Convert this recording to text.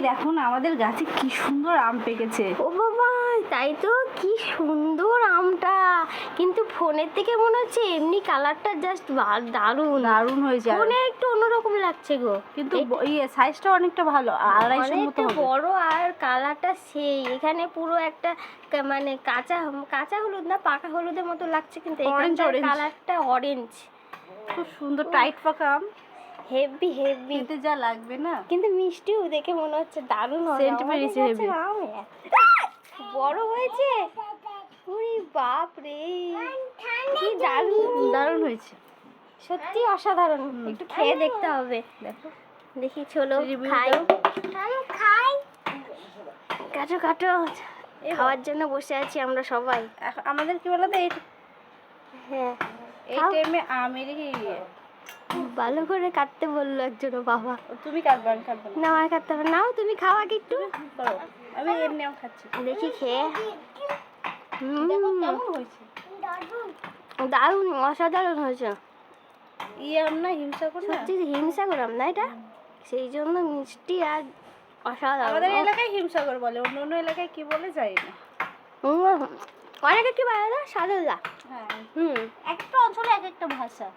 দেখো না আমাদের গাছে কি সুন্দর আম পেকেছে। ও বাবা, তাই তো, কি সুন্দর আমটা। কিন্তু ফোনের থেকে মনে হচ্ছে এমনি কালারটা জাস্ট দারুণ দারুণ হয়েছে। ফোনে একটু অন্যরকম লাগছে গো, কিন্তু সাইজটা অনেকটা ভালো, আড়াইশোর মতো হবে। বড়, আর কালারটা সেই। এখানে পুরো একটা মানে কাঁচা কাঁচা হলুদ না, পাকা হলুদের মতো লাগছে, কিন্তু এখানকার কালারটা অরেঞ্জ। খুব সুন্দর টাইট পাকা আম, হেভি হেভি খেতে যা লাগবে না। কিন্তু মিষ্টিও দেখে মনে হচ্ছে দারুণ হবে। সেন্ট বেরিয়েছে হেভি। বড় হয়েছে, ওরে বাপ রে, কি দারুণ দারুণ হয়েছে, সত্যি অসাধারণ। একটু খেয়ে দেখতে হবে। দেখো দেখি, চলো খাই। কাটো কাটো, খাওয়ার জন্য বসে আছি আমরা সবাই। আমাদের কি বলতো হ্যাঁ, এই টাইমে আমের ভালো করে কাটতে বললো একজন বাবা। তুমি কাটবে, আমি কাটবো না, আমার কাটতে হবে। নাও তুমি খাও আগে একটু। আমি এমনি আম খাচ্ছি, দেখি খেয়ে। দেখো কেমন হয়েছে। দারুণ, অসাধারণ হয়েছে। আম না হিমসাগর না, সত্যি হিমসাগর আম না এটা, সেই জন্য মিষ্টি আর অসাধারণ। আমাদের এলাকায় হিমসাগর বলে, অন্য অন্য এলাকায় কি বলে জানি না। অনেকে কি বলে না, সাদা। হ্যাঁ, হুম, একটা অঞ্চলে এক একটা ভাষা।